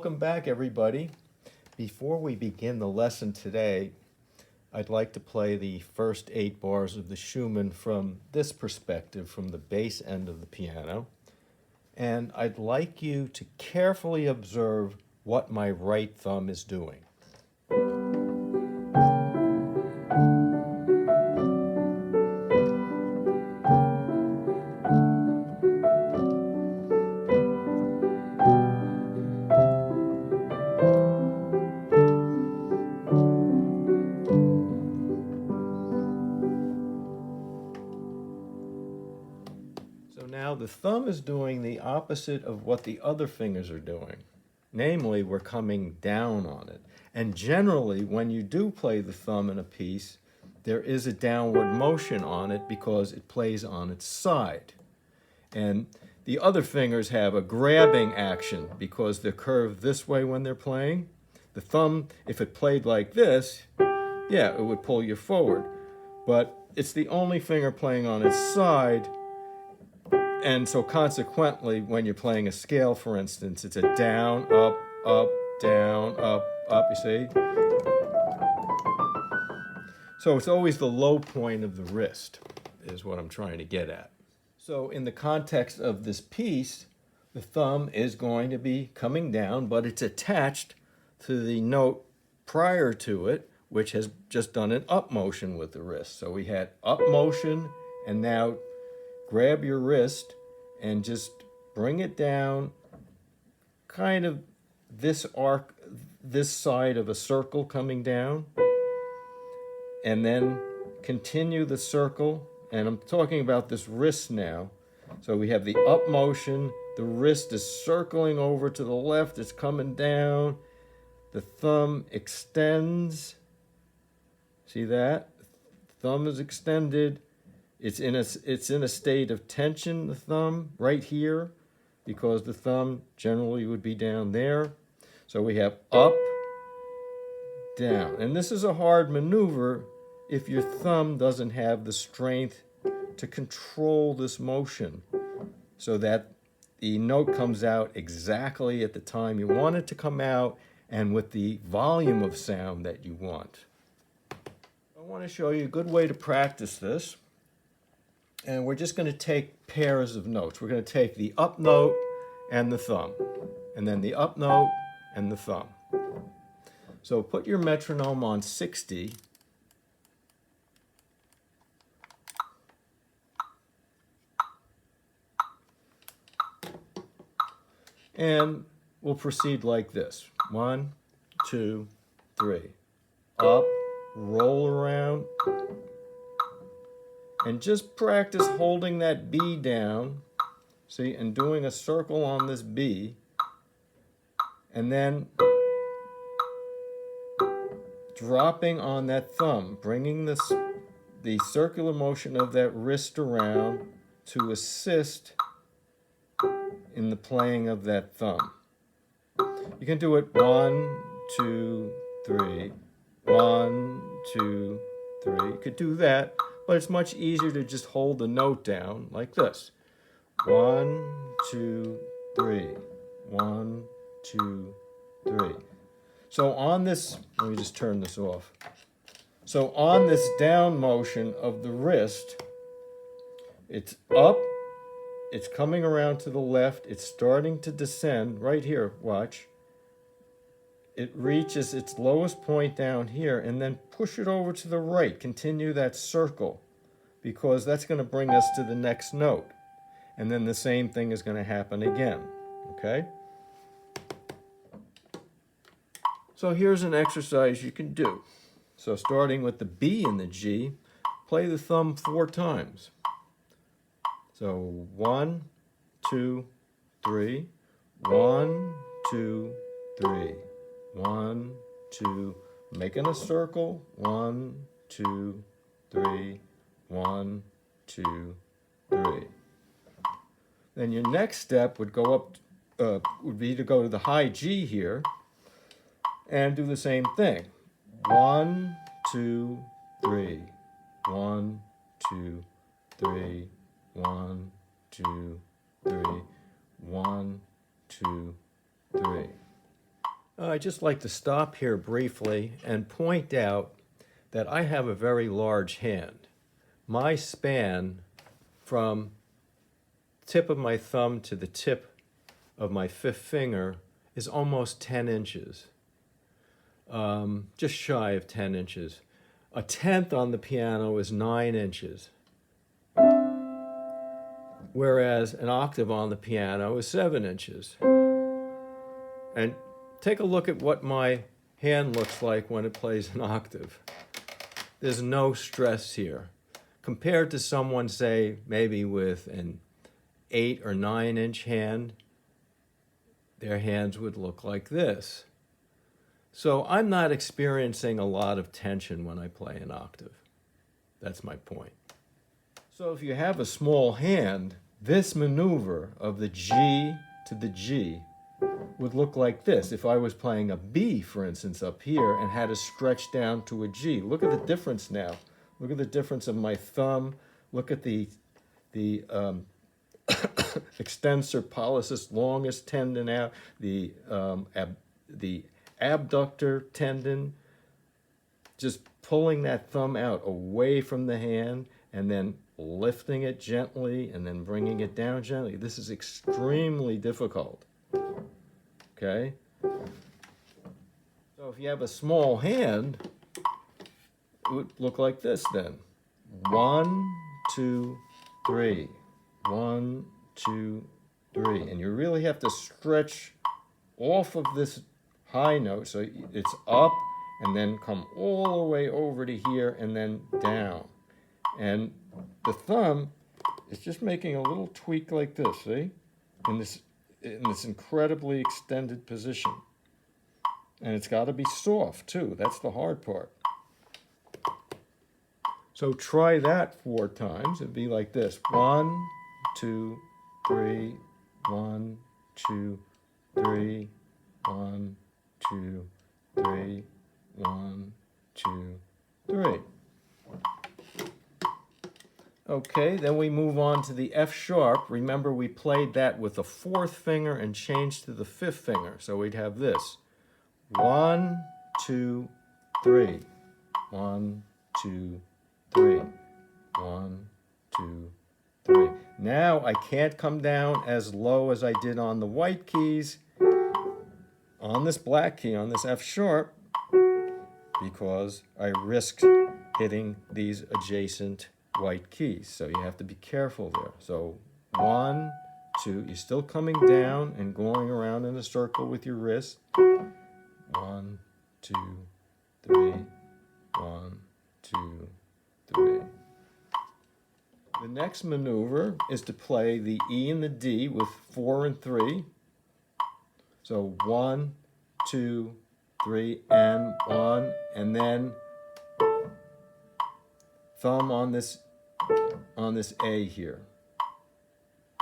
welcome back everybody. Before we begin the lesson today, I'd like to play the first 8 bars of the Schumann from this perspective, from the bass end of the piano. And I'd like you to carefully observe what my right thumb is doing. So now the thumb is doing the opposite of what the other fingers are doing. Namely, we're coming down on it. And generally, when you do play the thumb in a piece, there is a downward motion on it because it plays on its side. And the other fingers have a grabbing action because they're curved this way when they're playing. The thumb, if it played like this, yeah, it would pull you forward. But it's the only finger playing on its side. And so consequently, when you're playing a scale, for instance, it's a down, up, down, up, you see? So it's always the low point of the wrist, is what I'm trying to get at. So in the context of this piece, the thumb is going to be coming down, but it's attached to the note prior to it, which has just done an up motion with the wrist. So we had up motion, and now grab your wrist and just bring it down kind of this arc, this side of a circle coming down, and then continue the circle. And I'm talking about this wrist now. So we have the up motion, the wrist is circling over to the left, it's coming down, the thumb extends, see that? The thumb is extended. It's in a state of tension, the thumb, right here, because the thumb generally would be down there. So we have up, down. And this is a hard maneuver if your thumb doesn't have the strength to control this motion so that the note comes out exactly at the time you want it to come out and with the volume of sound that you want. I want to show you a good way to practice this. And we're just going to take pairs of notes. We're going to take the up note and the thumb, and then the up note and the thumb. So put your metronome on 60. And we'll proceed like this. 1, 2, 3. Up, roll around. And just practice holding that B down, see, and doing a circle on this B, and then dropping on that thumb, bringing the circular motion of that wrist around to assist in the playing of that thumb. You can do it 1, 2, 3, 1, 2, 3. You could do that. But it's much easier to just hold the note down like this. 1, 2, 3. 1, 2, 3. So on this, let me just turn this off. So on this down motion of the wrist, it's up, it's coming around to the left, it's starting to descend right here, watch. It reaches its lowest point down here and then push it over to the right. Continue that circle because that's going to bring us to the next note. And then the same thing is going to happen again, okay? So here's an exercise you can do. So starting with the B and the G, play the thumb 4 times. So 1, 2, 3, 1, 2, 3. 1, 2, making a circle. 1, 2, 3, 1, 2, 3. Then your next step would go up, would be to go to the high G here and do the same thing. 1, 2, 3. 1, 2, 3. 1, 2, 3. 1, 2, 3. I'd just like to stop here briefly and point out that I have a very large hand. My span from tip of my thumb to the tip of my fifth finger is almost 10 inches, just shy of 10 inches. A tenth on the piano is 9 inches, whereas an octave on the piano is 7 inches. And take a look at what my hand looks like when it plays an octave. There's no stress here. Compared to someone, say, maybe with an 8 or 9 inch hand, their hands would look like this. So I'm not experiencing a lot of tension when I play an octave. That's my point. So if you have a small hand, this maneuver of the G to the G would look like this. If I was playing a B, for instance, up here and had to stretch down to a G. Look at the difference now. Look at the difference of my thumb. Look at the extensor pollicis longus tendon out, the abductor tendon, just pulling that thumb out away from the hand and then lifting it gently and then bringing it down gently. This is extremely difficult. Okay? So if you have a small hand, it would look like this then. 1, 2, 3. 1, 2, 3. And you really have to stretch off of this high note so it's up and then come all the way over to here and then down. And the thumb is just making a little tweak like this, see? In this incredibly extended position. And it's got to be soft too. That's the hard part. So try that 4 times. It'd be like this. 1, 2, 3, 1, 2, 3, 1, 2, 3, 1, 2, 3. Okay, then we move on to the F sharp. Remember, we played that with the 4th finger and changed to the 5th finger. So we'd have this. 1, 2, 3. 1, 2, 3. 1, 2, 3. Now I can't come down as low as I did on the white keys, on this black key, on this F sharp, because I risked hitting these adjacent white keys. So you have to be careful there. So 1, 2, you're still coming down and going around in a circle with your wrist. 1, 2, 3, 1, 2, 3. The next maneuver is to play the E and the D with 4 and 3. So 1, 2, 3, and 1, and then thumb on this A here.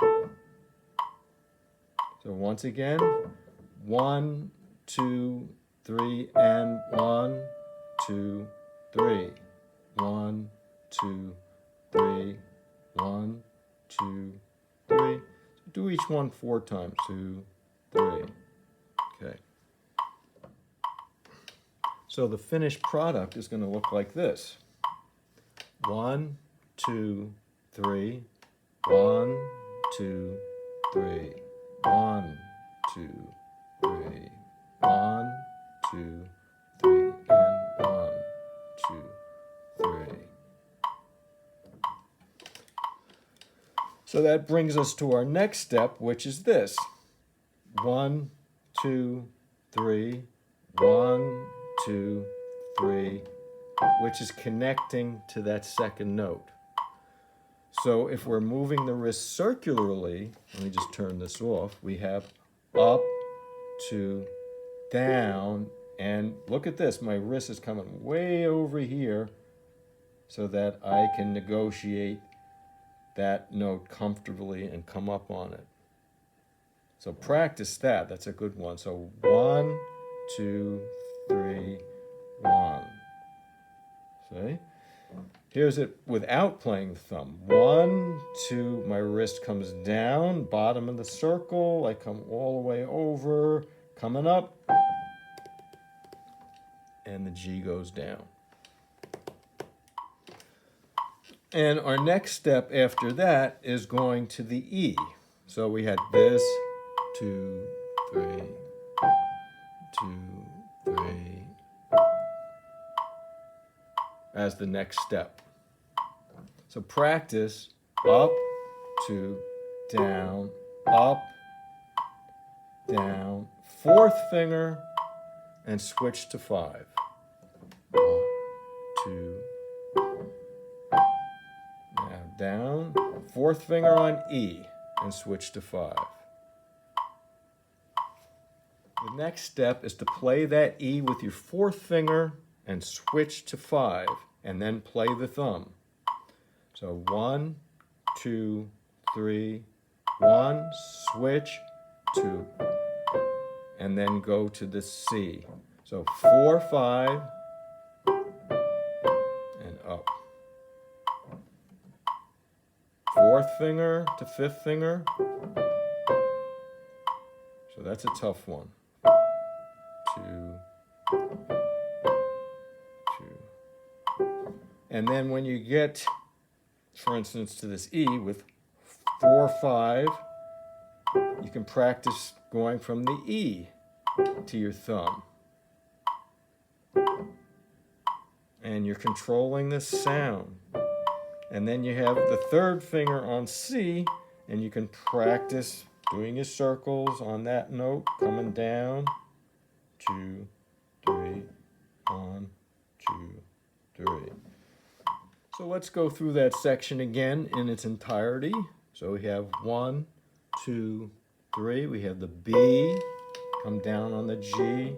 So once again, 1, 2, 3, and 1, 2, 3. 1, 2, 3, 1, 2, 3. So do each one 4 times. 2, 3. Okay. So the finished product is going to look like this. 1, 2, 3. 1, 2, 3. 1, 2, 3. 1, 2, 3, and 1, 2, 3. So that brings us to our next step, which is this. 1, 2, 3. 1, 2, 3, which is connecting to that second note. So if we're moving the wrist circularly, let me just turn this off, we have up, 2, down, and look at this, my wrist is coming way over here so that I can negotiate that note comfortably and come up on it. So practice that, that's a good one. So 1, 2, 3, 1. See? Here's it without playing the thumb. 1, 2, my wrist comes down, bottom of the circle, I come all the way over, coming up, and the G goes down. And our next step after that is going to the E. So we had this, 2, 3, 2, 3, as the next step. So practice up, 2, down, up, down, fourth finger, and switch to 5. 1, 2, now down, fourth finger on E, and switch to 5. The next step is to play that E with your fourth finger and switch to 5, and then play the thumb. So 1, 2, 3, 1, switch, 2, and then go to the C. So 4, 5, and up. Fourth finger to fifth finger. So that's a tough one. 2, 2. And then when you get, for instance, to this E with 4, 5, you can practice going from the E to your thumb. And you're controlling this sound. And then you have the third finger on C, and you can practice doing your circles on that note, coming down, 2, 3, 1, 2, 3. So let's go through that section again in its entirety. So we have 1, 2, 3. We have the B, come down on the G,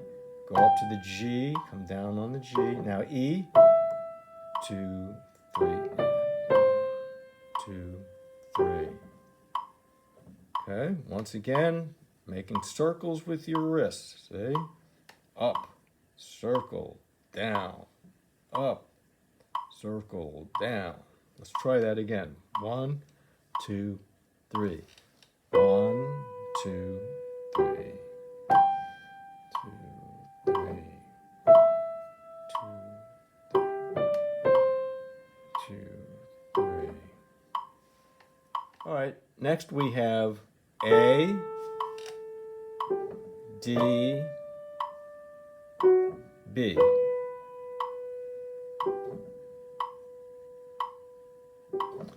go up to the G, come down on the G. Now E, 2, 3, 2, 3. Okay, once again, making circles with your wrists. See? Up, circle, down, up, circle, down. Let's try that again. 1, 2, 3. 1, 2, 3. 2, 3. 2, 3. All right, next we have A, D, B.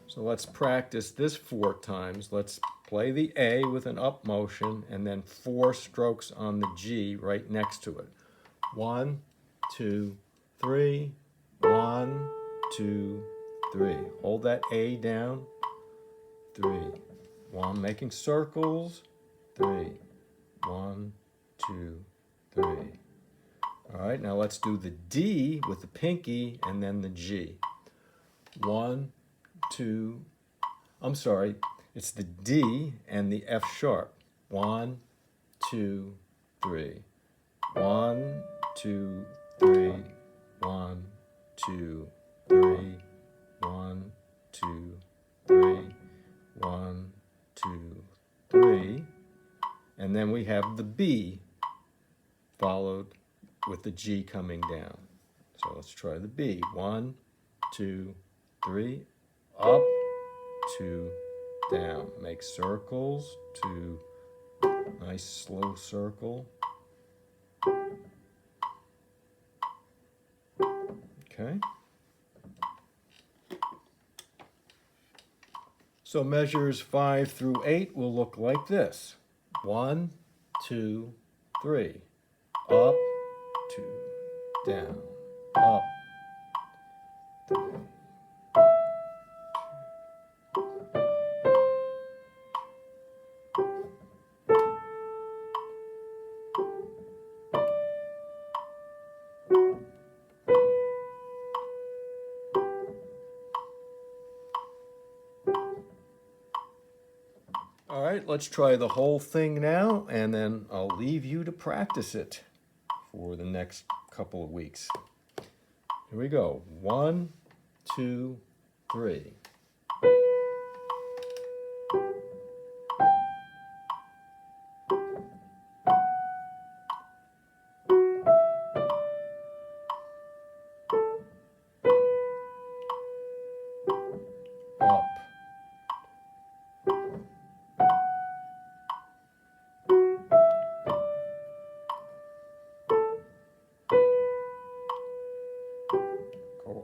So let's practice this 4 times. Let's play the A with an up motion and then 4 strokes on the G right next to it. 1, 2, 3. 1, 2, 3. Hold that A down. 3. 1, making circles. 3. 1, 2, 3. All right, now let's do the D with the pinky and then the G. 1, 2, I'm sorry, it's the D and the F sharp. 1, 2, 3. 1, 2, 3. 1, 2, 3. 1, 2, 3. 1, 2, 3. And then we have the B followed with the G coming down. So let's try the B. 1, 2, 3. Up, 2, down. Make circles. 2, nice slow circle. Okay. So measures 5 through 8 will look like this. 1, 2, 3. Up, 2, down, up, 3. All right, let's try the whole thing now, and then I'll leave you to practice it for the next couple of weeks. Here we go. 1, 2, 3.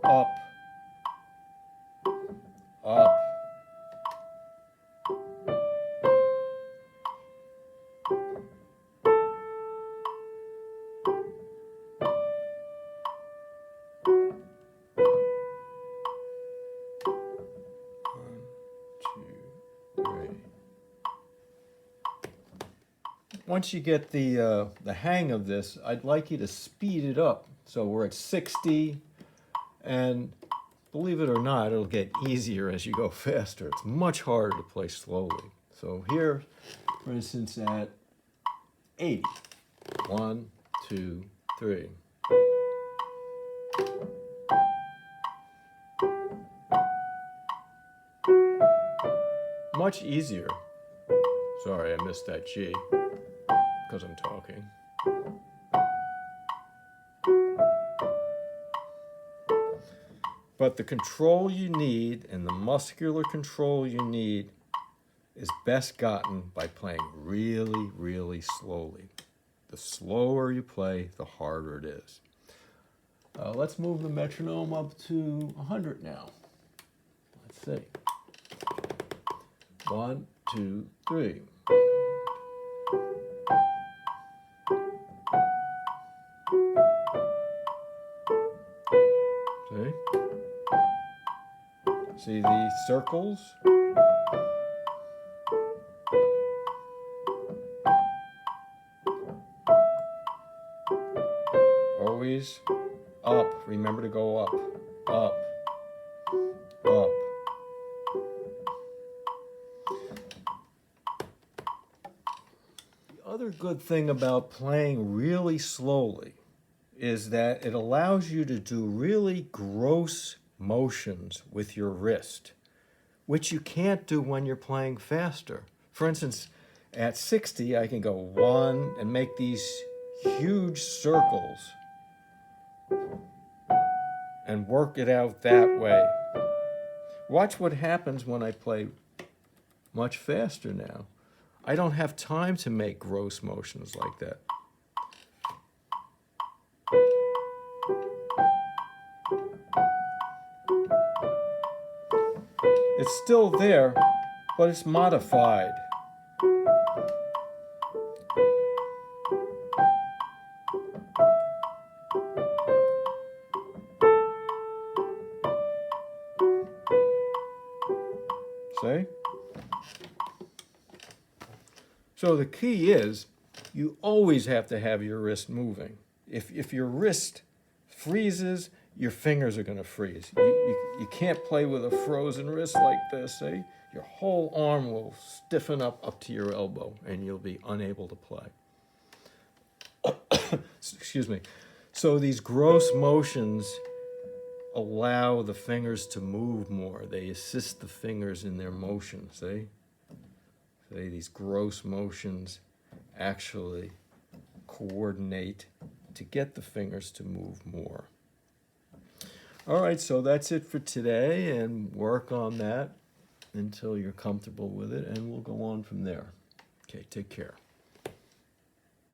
up, up. Once you get the hang of this, I'd like you to speed it up. So we're at 60, and believe it or not, it'll get easier as you go faster. It's much harder to play slowly. So here, for instance, at 80. 1, 2, 3. Much easier. Sorry, I missed that G because I'm talking. But the control you need and the muscular control you need is best gotten by playing really, really slowly. The slower you play, the harder it is. Let's move the metronome up to 100 now. Let's see. 1, 2, 3. See? See the circles? Always up. Remember to go up, up, up. The other good thing about playing really slowly is that it allows you to do really gross motions with your wrist, which you can't do when you're playing faster. For instance, at 60, I can go 1 and make these huge circles and work it out that way. Watch what happens when I play much faster now. I don't have time to make gross motions like that. It's still there, but it's modified. See? So the key is you always have to have your wrist moving. If your wrist freezes, your fingers are going to freeze. You can't play with a frozen wrist like this, see? Your whole arm will stiffen up to your elbow, and you'll be unable to play. Excuse me. So these gross motions allow the fingers to move more. They assist the fingers in their motion, see? See, these gross motions actually coordinate to get the fingers to move more. All right, so that's it for today, and work on that until you're comfortable with it, and we'll go on from there. Okay, take care.